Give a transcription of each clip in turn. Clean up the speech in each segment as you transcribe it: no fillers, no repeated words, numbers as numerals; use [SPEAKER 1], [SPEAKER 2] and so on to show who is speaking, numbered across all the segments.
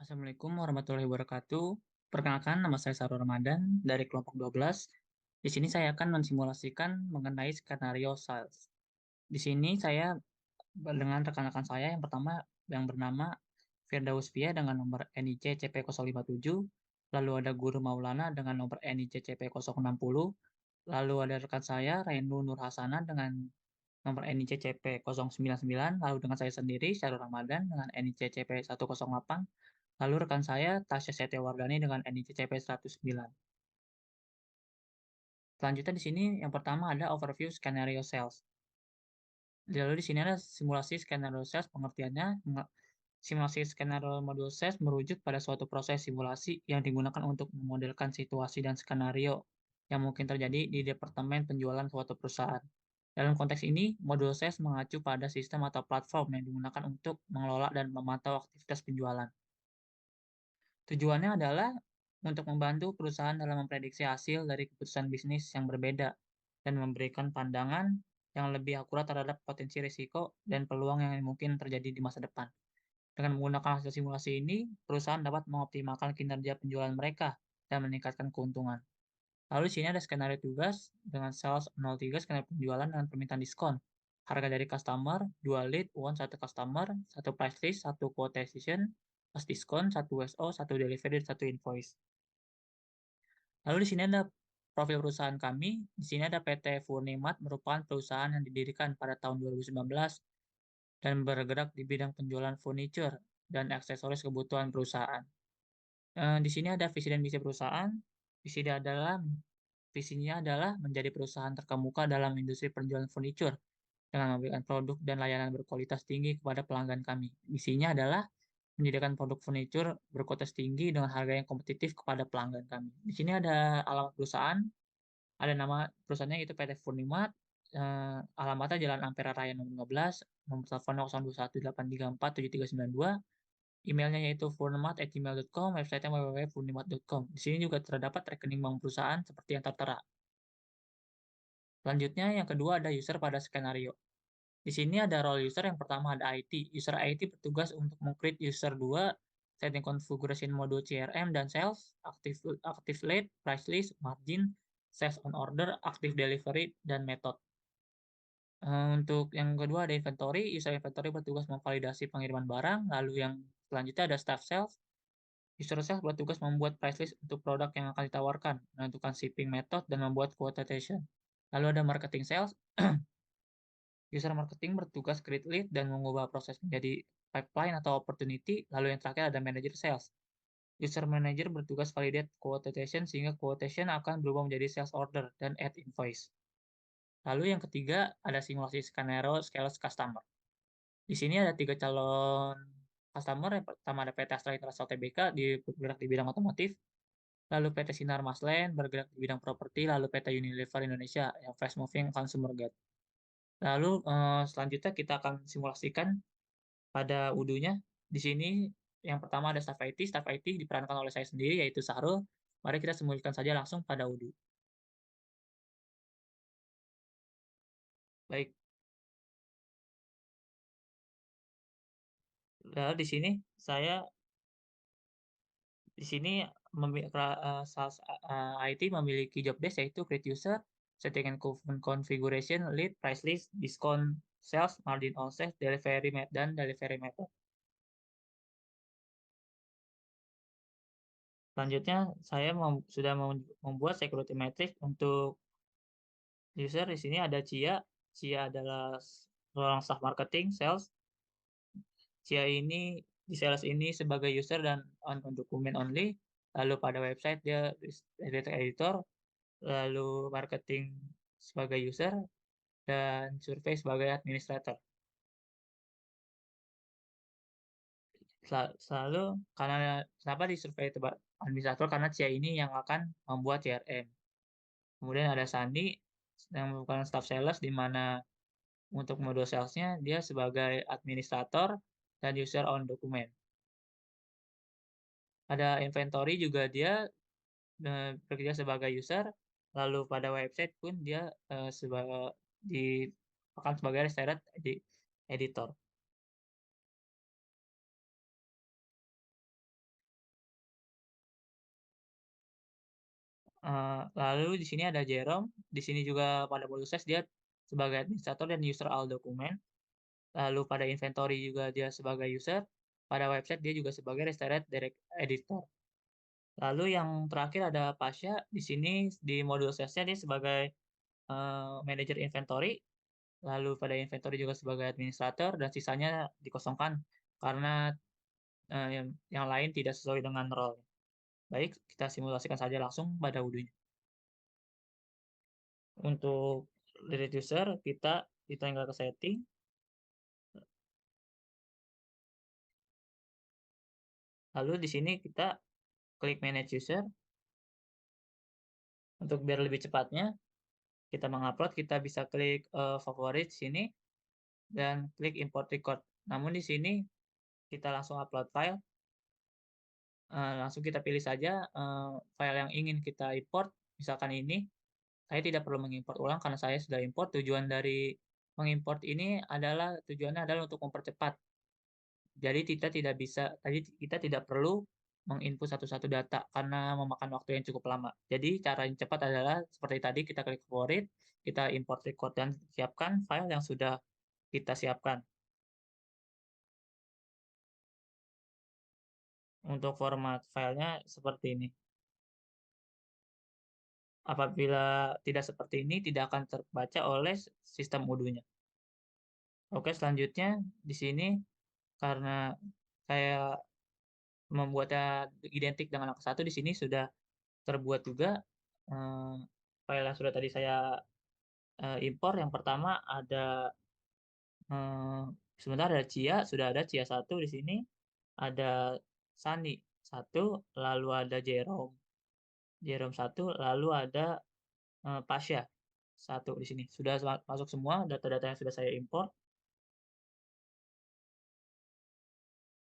[SPEAKER 1] Assalamualaikum warahmatullahi wabarakatuh. Perkenalkan, nama saya Sarul Ramadan dari kelompok 12. Di sini saya akan mensimulasikan mengenai skenario sales. Di sini saya dengan rekan-rekan saya yang pertama yang bernama Firdaus Fia dengan nomor NIC CP057, lalu ada Guru Maulana dengan nomor NIC CP060, lalu ada rekan saya Renu Nur Hasana dengan nomor NIC CP099, lalu dengan saya sendiri Syarul Ramadan dengan NIC CP108, lalu rekan saya Tasya Setiawardani dengan NIC CP109. Selanjutnya di sini yang pertama ada overview skenario sales. Lalu di sini ada simulasi skenario sales, pengertiannya simulasi skenario modul sales merujuk pada suatu proses simulasi yang digunakan untuk memodelkan situasi dan skenario yang mungkin terjadi di departemen penjualan suatu perusahaan. Dalam konteks ini, modul sales mengacu pada sistem atau platform yang digunakan untuk mengelola dan memantau aktivitas penjualan. Tujuannya adalah untuk membantu perusahaan dalam memprediksi hasil dari keputusan bisnis yang berbeda dan memberikan pandangan yang lebih akurat terhadap potensi risiko dan peluang yang mungkin terjadi di masa depan. Dengan menggunakan hasil simulasi ini, perusahaan dapat mengoptimalkan kinerja penjualan mereka dan meningkatkan keuntungan. Lalu di sini ada skenario tugas dengan sales 03, skenario penjualan dengan permintaan diskon. Harga dari customer, 2 lead, 1 customer, 1 price list, 1 quotation, plus diskon, 1 WSO, 1 delivery, dan 1 invoice. Lalu di sini ada profil perusahaan kami. Di sini ada PT Furnimat, merupakan perusahaan yang didirikan pada tahun 2019 dan bergerak di bidang penjualan furniture dan aksesoris kebutuhan perusahaan. Di sini ada visi dan misi perusahaan. Visi adalah Visinya adalah menjadi perusahaan terkemuka dalam industri penjualan furniture dengan memberikan produk dan layanan berkualitas tinggi kepada pelanggan kami. Misinya adalah menyediakan produk furniture berkualitas tinggi dengan harga yang kompetitif kepada pelanggan kami. Di sini ada alamat perusahaan, ada nama perusahaannya itu PT Furnimat, alamatnya Jalan Ampera Raya nomor 15, nomor telepon 0218347392, emailnya yaitu furnimat@gmail.com, websitenya www.furnimat.com. Di sini juga terdapat rekening bank perusahaan seperti yang tertera. Selanjutnya yang kedua ada user pada skenario. Di sini ada role user, yang pertama ada IT. User IT bertugas untuk meng-create user 2, setting configuration modul CRM dan sales, active lead, price list, margin, sales on order, active delivery, dan method. Untuk yang kedua ada inventory. User inventory bertugas memvalidasi pengiriman barang. Lalu yang selanjutnya ada staff sales. User sales bertugas membuat price list untuk produk yang akan ditawarkan, menentukan shipping method, dan membuat quotation. Lalu ada marketing sales. User marketing bertugas create lead dan mengubah proses menjadi pipeline atau opportunity. Lalu yang terakhir ada manager sales. User manager bertugas validate quotation sehingga quotation akan berubah menjadi sales order dan add invoice. Lalu yang ketiga ada simulasi skenario sales customer. Di sini ada 3 calon customer. Yang pertama ada PT Astra International Tbk bergerak di bidang otomotif, lalu PT Sinar Maslen bergerak di bidang properti, lalu PT Unilever Indonesia yang fast moving consumer goods. Lalu, selanjutnya kita akan simulasikan pada UDU-nya. Di sini yang pertama ada staf IT. Staf IT diperankan oleh saya sendiri, yaitu Sahrul. Mari kita simulasikan saja langsung pada UDU. Baik, lalu di sini saya di sini IT memiliki job desk yaitu create user, setting and configuration, lead, price list, discount, sales, margin on sales, dan delivery method. Selanjutnya saya sudah membuat security matrix untuk user. Di sini ada Cia. Cia adalah seorang staff marketing, sales. Cia ini di sales ini sebagai user dan on dokumen only. Lalu pada website dia editor, lalu marketing sebagai user, dan survei sebagai administrator. Selalu karena kenapa di survei administrator, karena Cia ini yang akan membuat CRM. Kemudian ada Sandi yang merupakan staff sales, di mana untuk mode sales-nya dia sebagai administrator dan user on dokumen. Ada inventory juga, dia bekerja sebagai user, lalu pada website pun dia di akan sebagai restored editor. Lalu di sini ada Jerome, di sini juga pada modul ses dia sebagai administrator dan user all dokumen. Lalu pada inventory juga dia sebagai user, pada website dia juga sebagai restored direct editor. Lalu yang terakhir ada Pasha, di sini di modul sales-nya dia sebagai manajer inventory, lalu pada inventory juga sebagai administrator dan sisanya dikosongkan karena yang lain tidak sesuai dengan role. Baik, kita simulasikan saja langsung pada wudhunya. Untuk lead user kita tinggal ke setting, lalu di sini kita klik manage user. Untuk biar lebih cepatnya kita mengupload, kita bisa klik favorit sini dan klik import record. Namun di sini kita langsung upload file, langsung kita pilih saja file yang ingin kita import. Misalkan ini, saya tidak perlu mengimport ulang karena saya sudah import. Tujuan dari mengimport ini tujuannya adalah untuk mempercepat. Jadi kita tidak perlu menginput satu-satu data karena memakan waktu yang cukup lama. Jadi cara yang cepat adalah seperti tadi kita klik favorit, kita import record dan siapkan file yang sudah kita siapkan. Untuk format filenya seperti ini. Apabila tidak seperti ini, tidak akan terbaca oleh sistem Odoo-nya. Oke, selanjutnya di sini karena saya membuatnya identik dengan angka 1, di sini sudah terbuat juga file yang sudah tadi saya impor. Yang pertama ada sebentar ada sudah ada Cia 1 di sini, ada Sani 1, lalu ada Jerome 1, lalu ada Pasha 1 di sini. Sudah masuk semua data-data yang sudah saya import.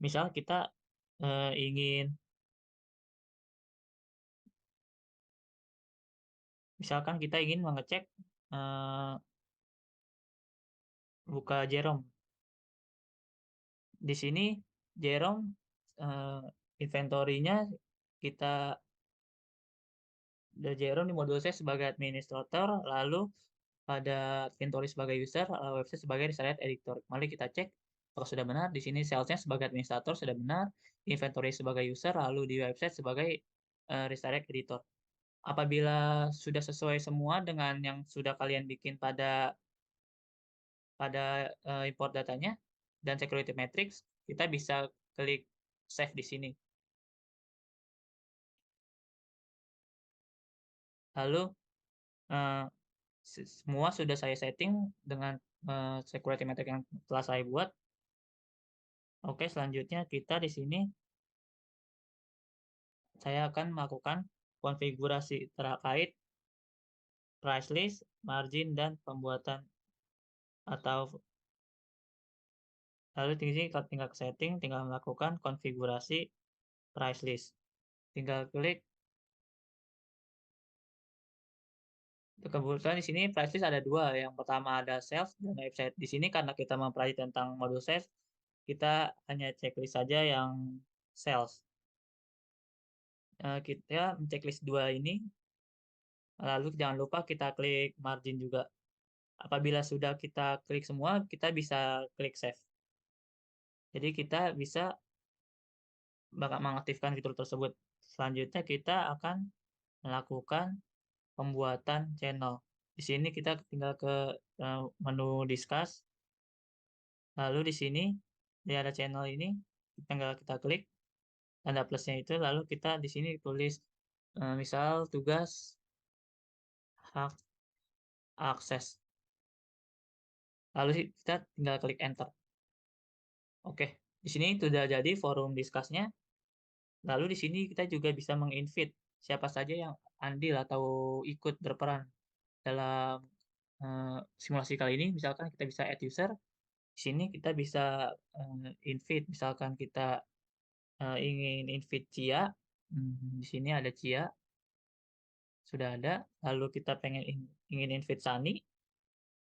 [SPEAKER 1] Misal kita ingin misalkan kita ingin mengecek buka Jerome. Di sini Jerome inventory-nya kita Jerome di modul saya sebagai administrator, lalu pada inventory sebagai user, website sebagai restored editor. Mari kita cek apakah sudah benar. Di sini sales-nya sebagai administrator sudah benar, inventory sebagai user, lalu di website sebagai restored editor. Apabila sudah sesuai semua dengan yang sudah kalian bikin pada import datanya dan security matrix, kita bisa klik save di sini. Lalu semua sudah saya setting dengan security matrix yang telah saya buat. Oke, selanjutnya kita di sini saya akan melakukan konfigurasi terkait price list, margin, dan pembuatan atau lalu di sini tinggal ke setting, tinggal melakukan konfigurasi price list. Tinggal klik. Kebetulan di sini price list ada dua. Yang pertama ada sales dan website. Di sini karena kita mempelajari tentang modul sales, kita hanya checklist saja yang sales. Kita checklist dua ini, lalu jangan lupa kita klik margin juga. Apabila sudah kita klik semua, kita bisa klik save. Jadi kita bisa mengaktifkan fitur tersebut. Selanjutnya kita akan melakukan pembuatan channel. Di sini kita tinggal ke menu discuss. Lalu di sini ada channel ini, tinggal kita klik tanda plusnya itu, lalu kita di sini tulis misal tugas hak akses. Lalu kita tinggal klik enter. Oke, di sini sudah jadi forum discuss-nya. Lalu di sini kita juga bisa menginvite siapa saja yang andil atau ikut berperan dalam simulasi kali ini. Misalkan kita bisa add user. Di sini kita bisa invite, misalkan kita ingin invite Cia. Di sini ada Cia, sudah ada. Lalu kita ingin invite Sani.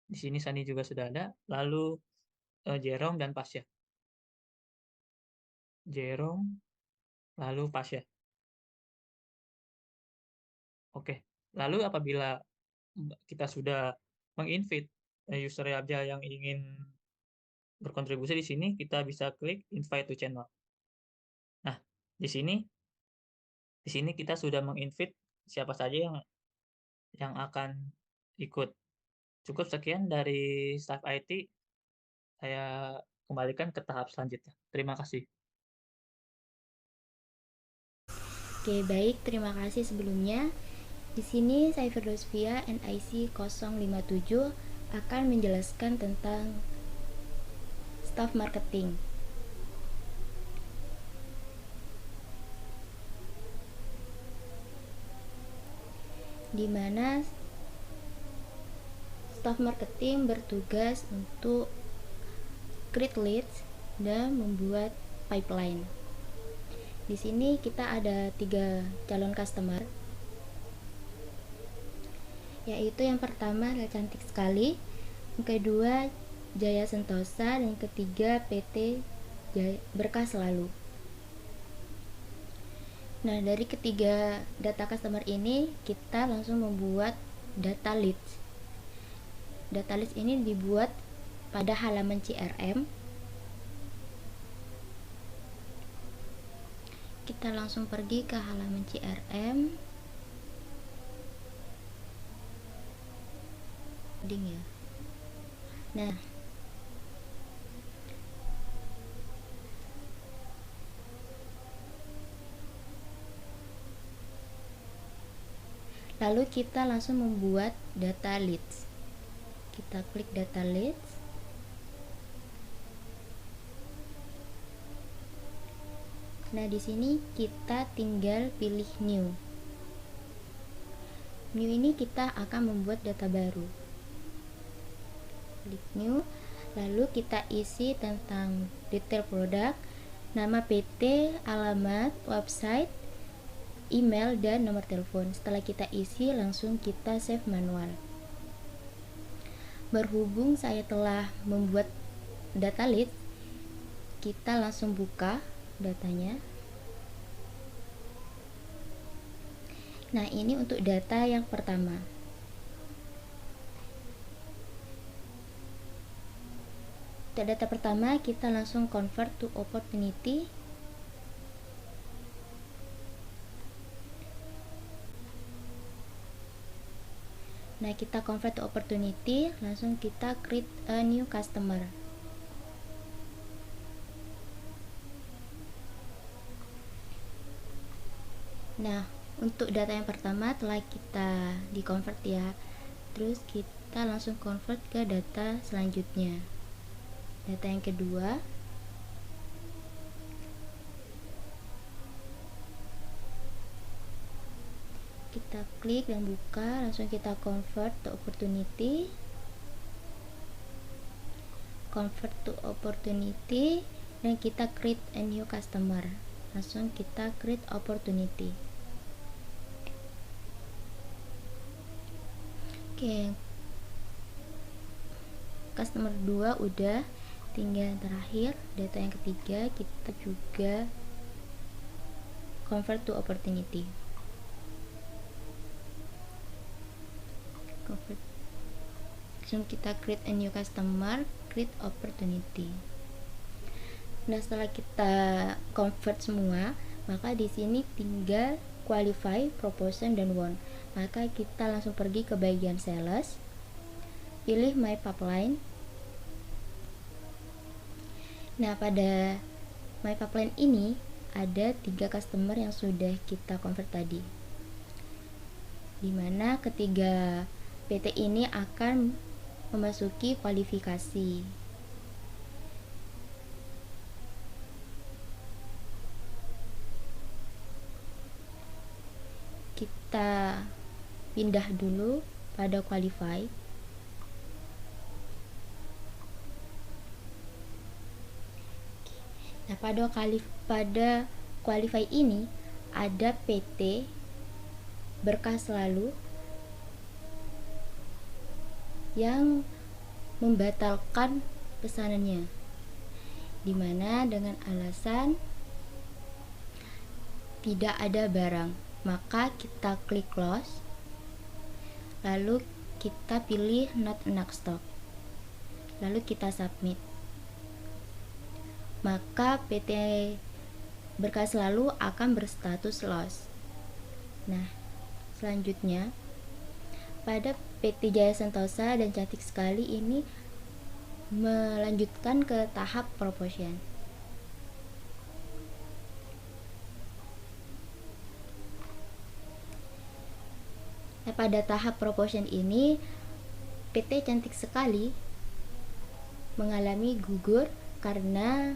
[SPEAKER 1] Di sini Sani juga sudah ada. Lalu Jerome dan Pasha. Jerome, lalu Pasha. Oke, lalu apabila kita sudah meng-invite user aja yang ingin berkontribusi di sini, kita bisa klik invite to channel. Nah, di sini kita sudah meng-invite siapa saja yang akan ikut. Cukup sekian dari staf IT, saya kembalikan ke tahap selanjutnya. Terima kasih.
[SPEAKER 2] Oke, baik. Terima kasih sebelumnya. Di sini saya Firdosvia NIC 057 akan menjelaskan tentang staff marketing. Di mana staff marketing bertugas untuk create leads dan membuat pipeline. Di sini kita ada 3 calon customer, yaitu yang pertama adalah Cantik Sekali, yang kedua Jaya Sentosa, dan yang ketiga PT Berkah Selalu. Nah, dari ketiga data customer ini kita langsung membuat data leads. Data leads ini dibuat pada halaman CRM. Kita langsung pergi ke halaman CRM. Ding ya. Nah, lalu kita langsung membuat data leads. Kita klik data leads. Nah, di sini kita tinggal pilih new. New ini kita akan membuat data baru. Klik new, lalu kita isi tentang detail produk, nama PT, alamat, website, email, dan nomor telepon. Setelah kita isi, langsung kita save manual. Berhubung saya telah membuat data lead, kita langsung buka datanya. Nah, ini untuk data yang pertama. Untuk data pertama, kita langsung convert to opportunity. Nah, kita convert to opportunity, langsung kita create a new customer. Nah, untuk data yang pertama telah kita di convert ya. Terus kita langsung convert ke data selanjutnya. Data yang kedua. Kita klik dan buka, langsung kita convert to opportunity. Convert to opportunity, dan kita create a new customer. Langsung kita create opportunity. Oke, customer 2 udah, tinggal terakhir data yang ketiga kita juga convert to opportunity. Langsung kita create a new customer, create opportunity. Nah, setelah kita convert semua, maka di sini tinggal qualify, proposition, dan won. Maka kita langsung pergi ke bagian sales, pilih my pipeline. Nah, pada my pipeline ini ada 3 customer yang sudah kita convert tadi, dimana ketiga PT ini akan memasuki kualifikasi. Kita pindah dulu pada qualify. Nah, pada qualify ini ada PT Berkah Selalu yang membatalkan pesanannya, dimana dengan alasan tidak ada barang. maka kita klik close, lalu kita pilih not enough stock, lalu kita submit. Maka PT Berkas Lalu akan berstatus lost. Nah, selanjutnya pada PT Jaya Sentosa dan Cantik Sekali ini melanjutkan ke tahap promotion. Nah, pada tahap promotion ini PT Cantik Sekali mengalami gugur karena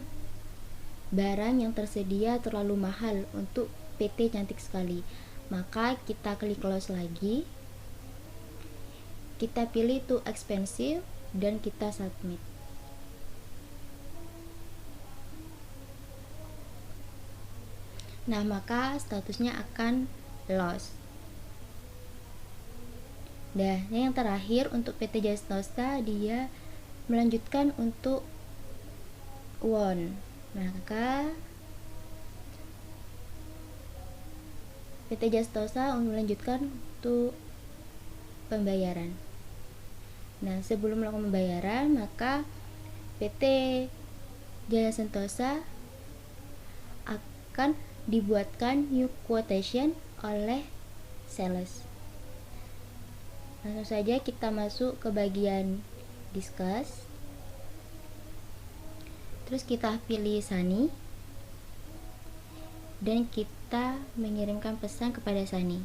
[SPEAKER 2] barang yang tersedia terlalu mahal untuk PT Cantik Sekali. Maka kita klik close lagi, kita pilih too expensive dan kita submit. Nah, maka statusnya akan lost. Nah, yang terakhir untuk PT Jaya Sentosa, dia melanjutkan untuk won. Maka PT Jaya Sentosa melanjutkan untuk pembayaran. Nah, sebelum melakukan pembayaran, maka PT Jaya Sentosa akan dibuatkan new quotation oleh sales. Langsung saja kita masuk ke bagian discuss. Terus kita pilih Sani dan kita mengirimkan pesan kepada Sani.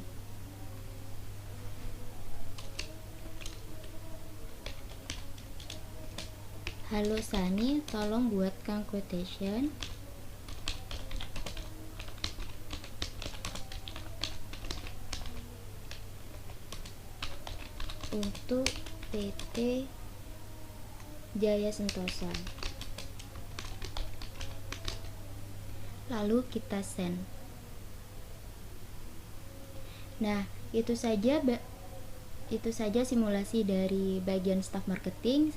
[SPEAKER 2] Halo Sani, tolong buatkan quotation untuk PT Jaya Sentosa. Lalu kita send. Nah, itu saja simulasi dari bagian staff marketing.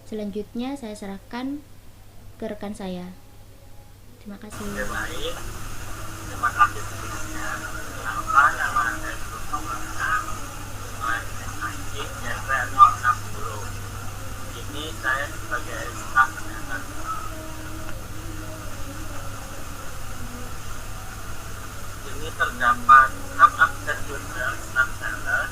[SPEAKER 2] Selanjutnya saya serahkan ke rekan saya. Terima kasih.
[SPEAKER 3] Baik, terima kasih sebelumnya. Kenalkan, nama saya dengan NIC 060. Ini saya sebagai staf pendataan. Ini terdapat sub akses user staff seller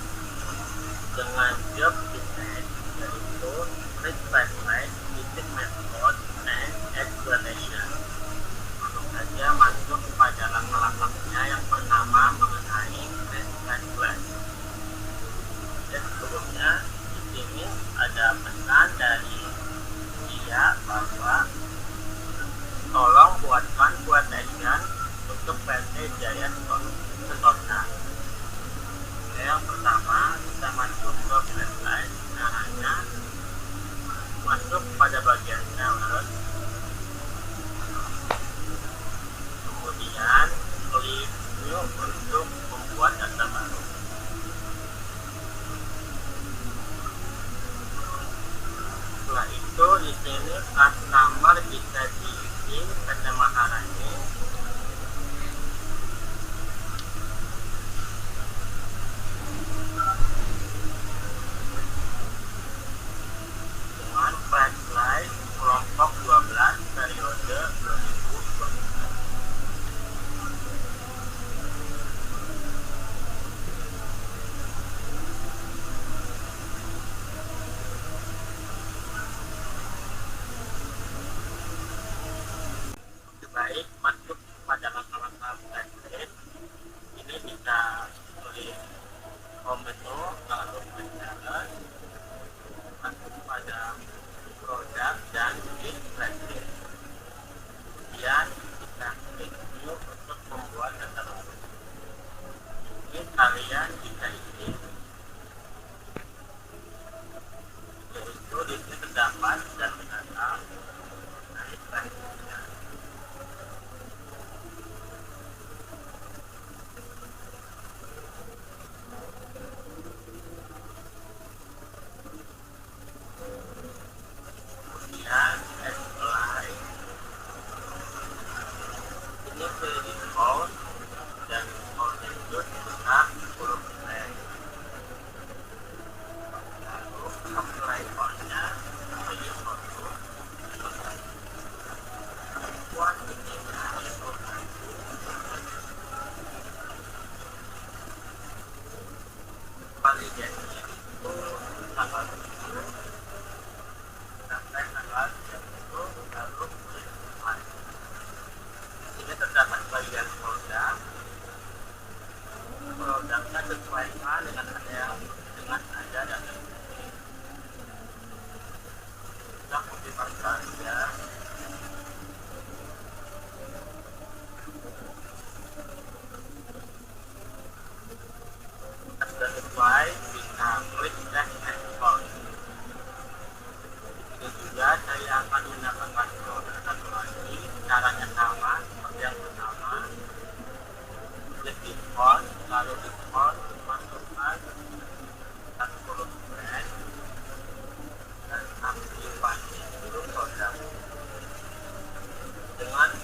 [SPEAKER 3] dengan job design, yaitu read pipeline, visit method, and explanation. Langsung saja masuk pada langkah-langkahnya. Yang pertama mengenai read pipeline. Dan sebelumnya di sini ada pesan dari dia bahwa tolong buatkan quotation untuk PT Jaya Sentosa. Yang pertama kita masuk ke pipeline. Caranya masuk pada bagian sales, kemudian klik new untuk membuat data baru. Setelah itu di sini customer bisa diisi PT Maharani. Pipeline kelompok 12 periode 2021. Baik, masuk pada langkah-langkah pipeline. Ini bisa klik home menu, lalu menjalan, masuk pada produk dan list pricing. Kemudian kita klik new untuk membuat data baru. Ini kalian bisa isi, yaitu di sini terdapat data dari pricingnya. Kemudian apply. Ini free discount dan discount itu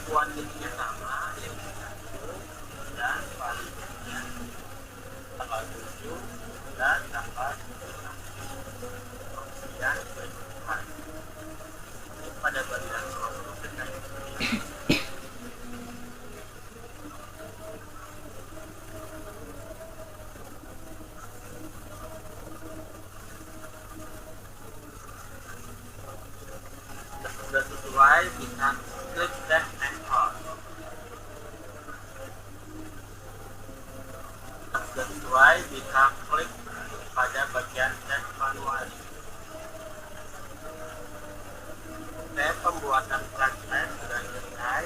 [SPEAKER 3] kuantitinya sama, yaitu 1, dan kualitasnya tanggal 7 dan tanggal 9. Kemudian kehidupan ini pada bagian produk dan sudah sesuai bisa klik dan export. Sudah sesuai bisa klik pada bagian tes manual. Tes pembuatan flashlight sudah selesai.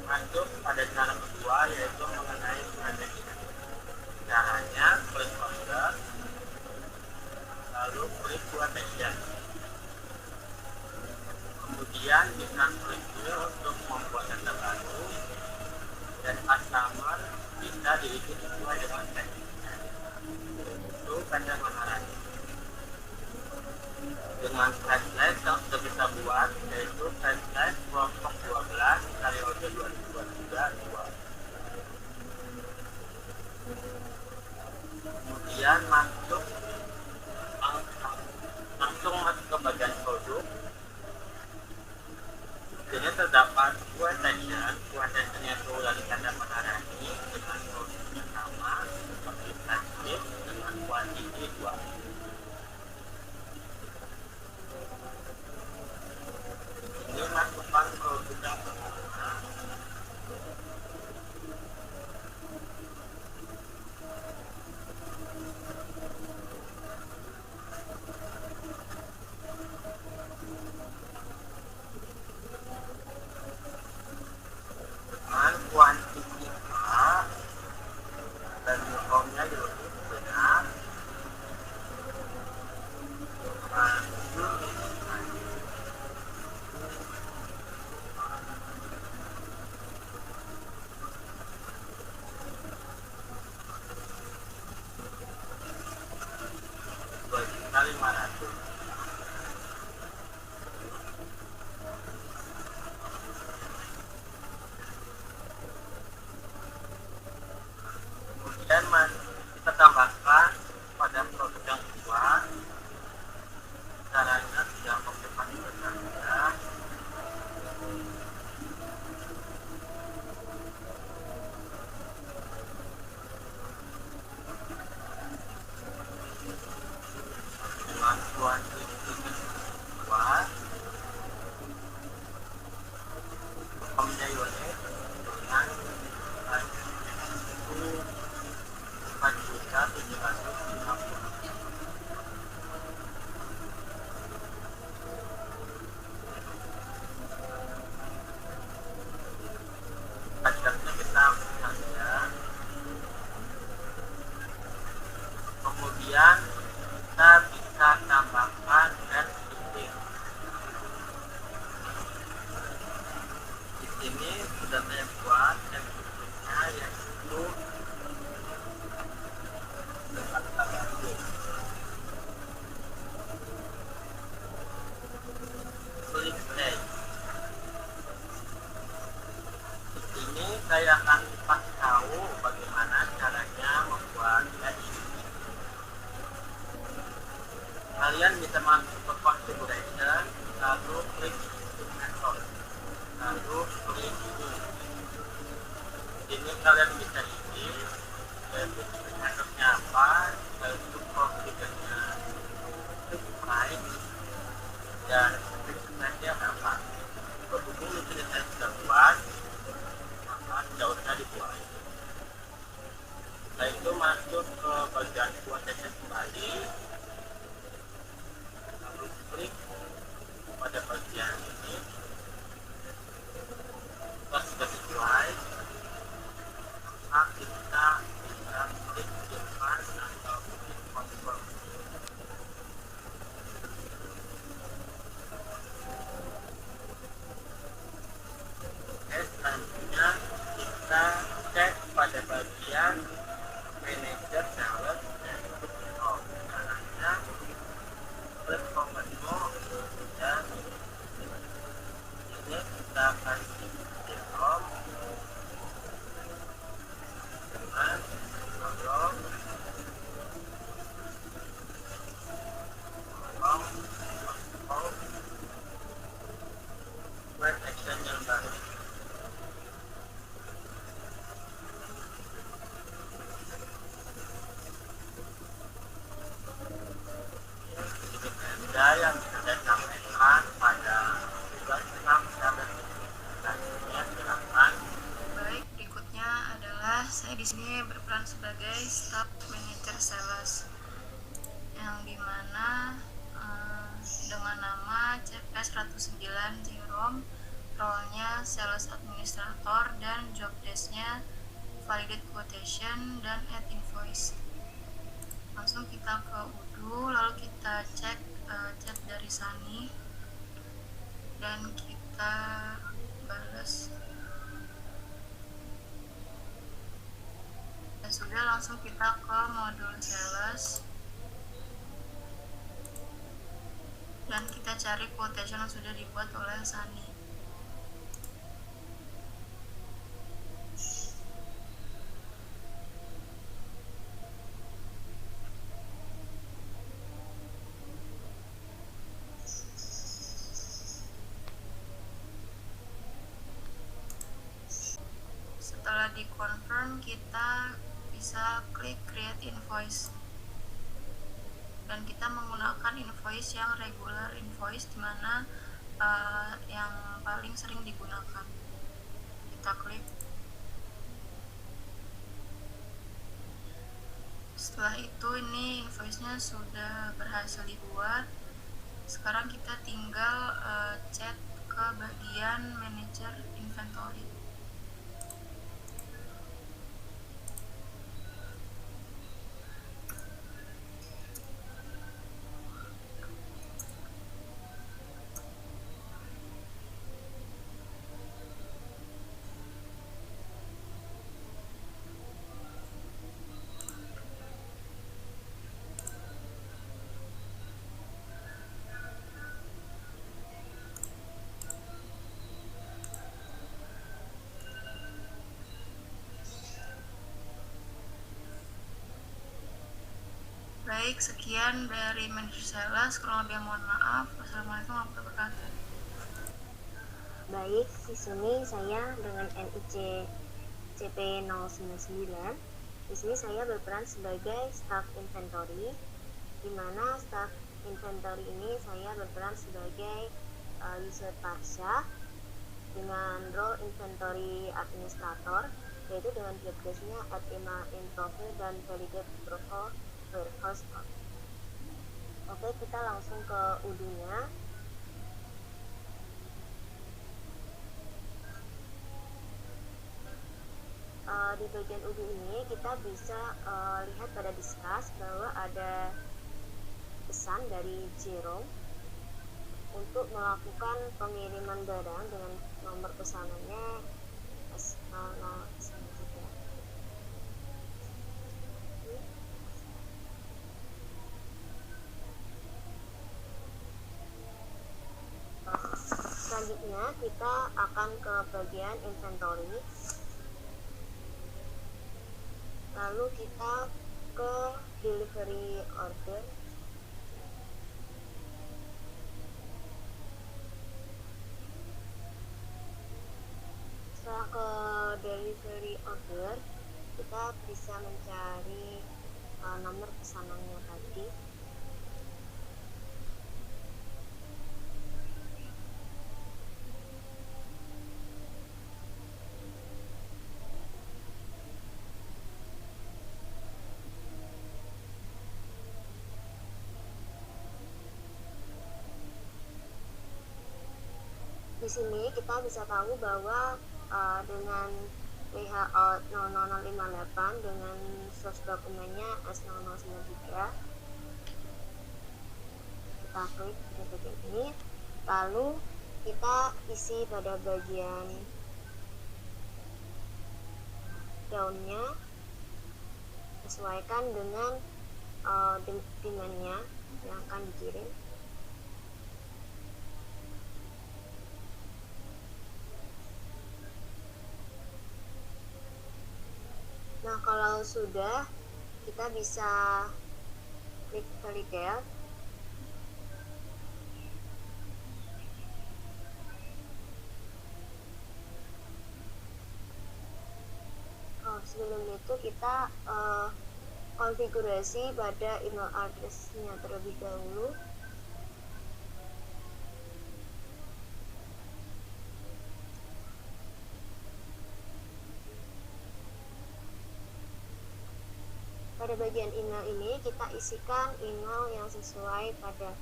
[SPEAKER 3] Masuk pada cara kedua, yaitu mengenai protection. Caranya klik order, lalu klik protection. Kemudian bisa klik new untuk membuat data baru, dan customer bisa diisi sesuai dengan tekniknya. Itu pada Maharani. Dengan flashlight yang sudah kita buat, yaitu flashlight kelompok 12 periode 2023-2. Kemudian langsung masuk ke bagian produk. Ini terdapat quotation-nya itu dari kata Maharani dengan produknya sama seperti plastik dengan kuantiti 2. Ini masukkan produk yang pertama. Dengan kuantiti A dan nilainya yaitu benar. Rp2.500.000. Kemudian kita tambahkan pada produk yang kedua. Caranya tidak konfirmasi saja. Dengan kuantiti kedua, unit dengan 4.750.000. Pajaknya kita saja. Kemudian kita bisa tambahkan dan shipping. Di sini sudah saya buat dan shippingnya yaitu dengan tanggal klik play. Di sini saya akan kasih tahu bagaimana caranya membuat shipping. Kalian bisa masuk ke configuration, lalu klik shipping method, lalu klik new. Ini kalian bisa isi yaitu shipping methodnya apa, yaitu configuration, klik price, dan klik price-nya berapa. Berhubung di sini saya sudah buat, maka tidak usah dibuat. Setelah itu masuk ke bagian quotation kembali, lalu klik pada bagian ini. Sudah sesuai,
[SPEAKER 2] Saya di sini berperan sebagai staff manager sales, yang dimana dengan nama CPS 109 Jerome, role-nya sales administrator, dan job desk-nya validate quotation dan add invoice. Langsung kita ke Udu, lalu kita cek chat dari Sani dan kita balas. Dan sudah, langsung kita ke modul sales dan kita cari quotation yang sudah dibuat oleh Sani. Setelah di-confirm, kita bisa klik create invoice. Dan kita menggunakan invoice yang regular invoice, dimana yang paling sering digunakan. Kita klik. Setelah itu, ini invoice-nya sudah berhasil dibuat. Sekarang kita tinggal chat ke bagian manager inventory. Baik, sekian dari manajer sales. Kurang lebih mohon maaf. Wassalamualaikum warahmatullahi wabarakatuh.
[SPEAKER 4] Baik, di sini saya dengan NIC CP099. Di sini saya berperan sebagai staff inventory, di mana staff inventory ini saya berperan sebagai user Parsha dengan role inventory administrator, yaitu dengan job desk-nya add email in profile dan validate profile warehouse. Oke, kita langsung ke UDU-nya. Di bagian UDU ini kita bisa lihat pada discuss bahwa ada pesan dari Jerome untuk melakukan pengiriman barang dengan nomor pesanannya S0093. Selanjutnya kita akan ke bagian inventory, lalu kita ke delivery order. Setelah ke delivery order, kita bisa mencari nomor pesanannya tadi. Di sini kita bisa tahu bahwa dengan layout 00058 dengan source dokumennya S0093, kita klik di bagian ini, lalu kita isi pada bagian daunnya, sesuaikan dengan demand-nya yang akan dikirim. Nah, kalau sudah, kita bisa klik validate. Sebelum itu kita konfigurasi pada email address-nya terlebih dahulu. pada bagian email ini kita isikan email yang sesuai pada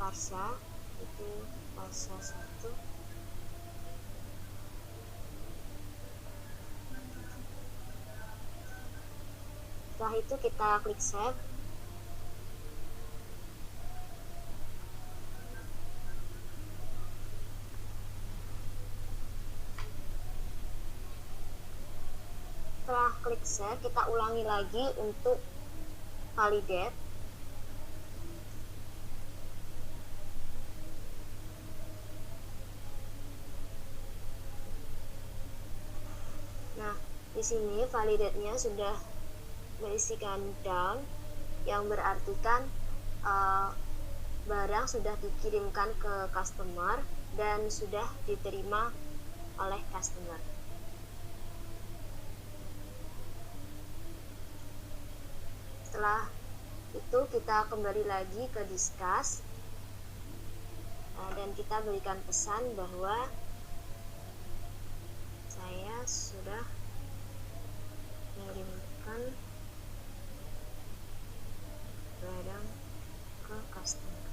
[SPEAKER 4] Parsha, itu Parsha 1. Setelah itu kita klik save. Setelah klik save, kita ulangi lagi untuk validate. Nah, di sini validate-nya sudah berisikan done, yang berartikan barang sudah dikirimkan ke customer dan sudah diterima oleh customer. Setelah itu kita kembali lagi ke discuss, dan kita berikan pesan bahwa saya sudah mengirimkan barang ke customer.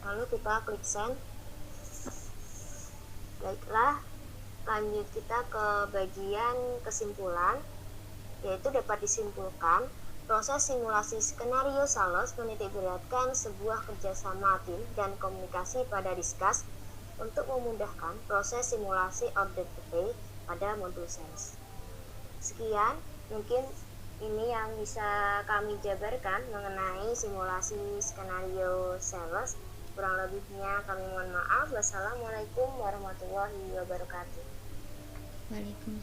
[SPEAKER 4] Lalu kita klik send. Baiklah, lanjut kita ke bagian kesimpulan, yaitu dapat disimpulkan proses simulasi skenario sales menitikberatkan sebuah kerjasama tim dan komunikasi pada discuss untuk memudahkan proses simulasi order to pay pada modul sales. Sekian mungkin ini yang bisa kami jabarkan mengenai simulasi skenario sales. Kurang lebihnya kami mohon maaf. Wassalamualaikum warahmatullahi wabarakatuh.
[SPEAKER 2] Waalaikumsalam.